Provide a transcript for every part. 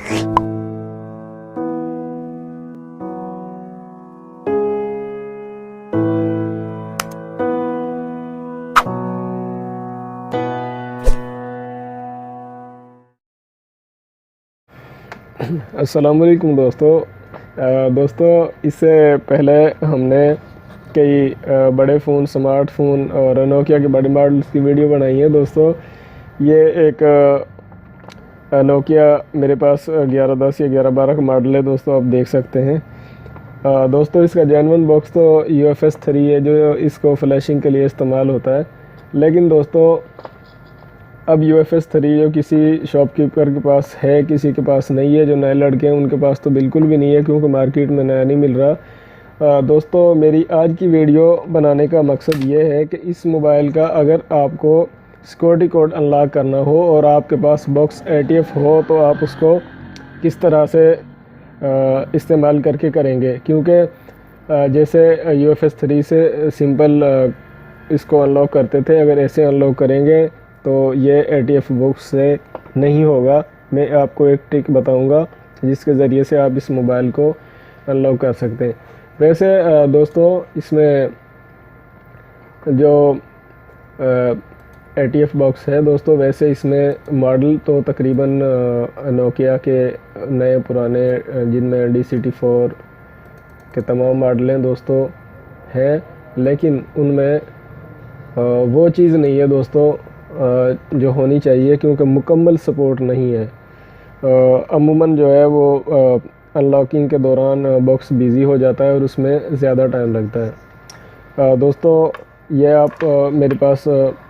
अस्सलाम वालेकुम दोस्तों इससे पहले हमने कई बड़े फ़ोन, स्मार्टफोन और नोकिया के बड़े मॉडल्स की वीडियो बनाई है। दोस्तों ये एक नोकिया मेरे पास 1110 या 1112 का मॉडल है। दोस्तों आप देख सकते हैं। दोस्तों इसका जेन्युइन बॉक्स तो UFS 3 है जो इसको फ्लैशिंग के लिए इस्तेमाल होता है। लेकिन दोस्तों अब UFS 3 जो किसी शॉपकीपर के पास है, किसी के पास नहीं है। जो नए लड़के हैं उनके पास तो बिल्कुल भी नहीं है, क्योंकि मार्केट में नया नहीं मिल रहा। दोस्तों मेरी आज की वीडियो बनाने का मकसद ये है कि इस मोबाइल का अगर आपको सिक्योरिटी कोड अनलॉक करना हो और आपके पास बॉक्स ATF हो तो आप उसको किस तरह से इस्तेमाल करके करेंगे। क्योंकि जैसे UFS 3 से सिंपल इसको अनलॉक करते थे, अगर ऐसे अनलॉक करेंगे तो ये ATF बॉक्स से नहीं होगा। मैं आपको एक ट्रिक बताऊंगा जिसके ज़रिए से आप इस मोबाइल को अनलॉक कर सकते हैं। वैसे दोस्तों इसमें जो ATF बॉक्स है दोस्तों, वैसे इसमें मॉडल तो तकरीबन नोकिया के नए पुराने जिनमें DCT4 के तमाम मॉडल हैं दोस्तों हैं, लेकिन उनमें वो चीज़ नहीं है दोस्तों जो होनी चाहिए, क्योंकि मुकम्मल सपोर्ट नहीं है। अमूमन जो है वो अनलॉकिंग के दौरान बॉक्स बिज़ी हो जाता है और उसमें ज़्यादा टाइम लगता है। दोस्तों ये आप मेरे पास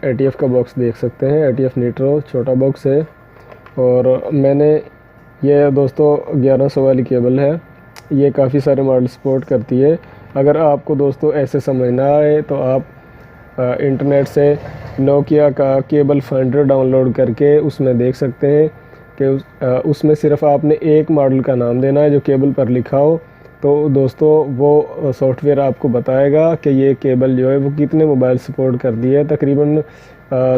ATF का बॉक्स देख सकते हैं। ATF नीट्रो छोटा बॉक्स है और मैंने ये दोस्तों 1100 वाली केबल है। ये काफ़ी सारे मॉडल सपोर्ट करती है। अगर आपको दोस्तों ऐसे समझ ना आए तो आप इंटरनेट से नोकिया का केबल फाइंडर डाउनलोड करके उसमें देख सकते हैं कि उसमें सिर्फ आपने एक मॉडल का नाम देना है जो केबल पर लिखा हो। तो दोस्तों वो सॉफ्टवेयर आपको बताएगा कि ये केबल जो है वो कितने मोबाइल सपोर्ट करती है। तकरीबन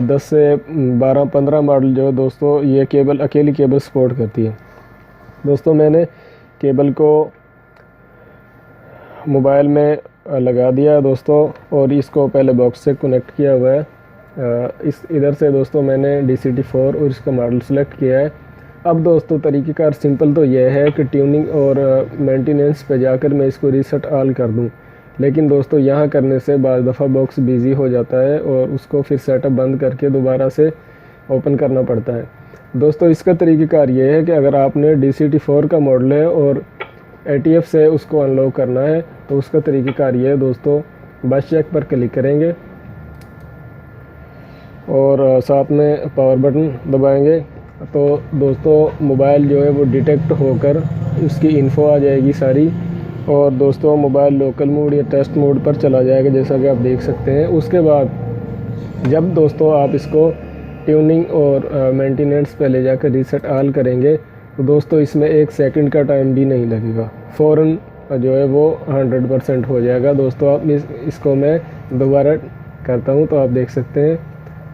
10 से 12-15 मॉडल जो है दोस्तों ये केबल अकेली केबल सपोर्ट करती है। दोस्तों मैंने केबल को मोबाइल में लगा दिया है दोस्तों और इसको पहले बॉक्स से कनेक्ट किया हुआ है। इस इधर से दोस्तों मैंने DCT4 और इसका मॉडल सेलेक्ट किया है। अब दोस्तों तरीक़ेकार सिंपल तो यह है कि ट्यूनिंग और मेंटेनेंस पे जाकर मैं इसको रीसेट ऑल कर दूं। लेकिन दोस्तों यहाँ करने से बाज़ दफ़ा बॉक्स बिज़ी हो जाता है और उसको फिर सेटअप बंद करके दोबारा से ओपन करना पड़ता है। दोस्तों इसका तरीक़ेकार ये है कि अगर आपने DCT4 का मॉडल है और ATF से उसको अनलॉक करना है तो उसका तरीक़ेकार ये है दोस्तों, बस चेक पर क्लिक करेंगे और साथ में पावर बटन दबाएंगे तो दोस्तों मोबाइल जो है वो डिटेक्ट होकर उसकी इन्फो आ जाएगी सारी, और दोस्तों मोबाइल लोकल मोड या टेस्ट मोड पर चला जाएगा जैसा कि आप देख सकते हैं। उसके बाद जब दोस्तों आप इसको ट्यूनिंग और मेंटेनेंस पे ले जाकर रीसेट ऑल करेंगे तो दोस्तों इसमें 1 सेकंड का टाइम भी नहीं लगेगा, फ़ौरन जो है वो 100% हो जाएगा। दोस्तों आप इसको मैं दोबारा करता हूँ तो आप देख सकते हैं।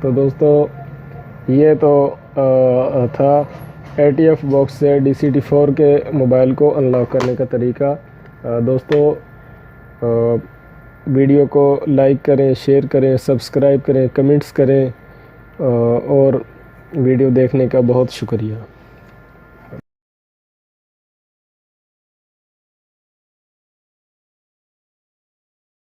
तो दोस्तों ये तो था ATF बॉक्स से DCT4 के मोबाइल को अनलॉक करने का तरीका। दोस्तों वीडियो को लाइक करें, शेयर करें, सब्सक्राइब करें, कमेंट्स करें और वीडियो देखने का बहुत शुक्रिया।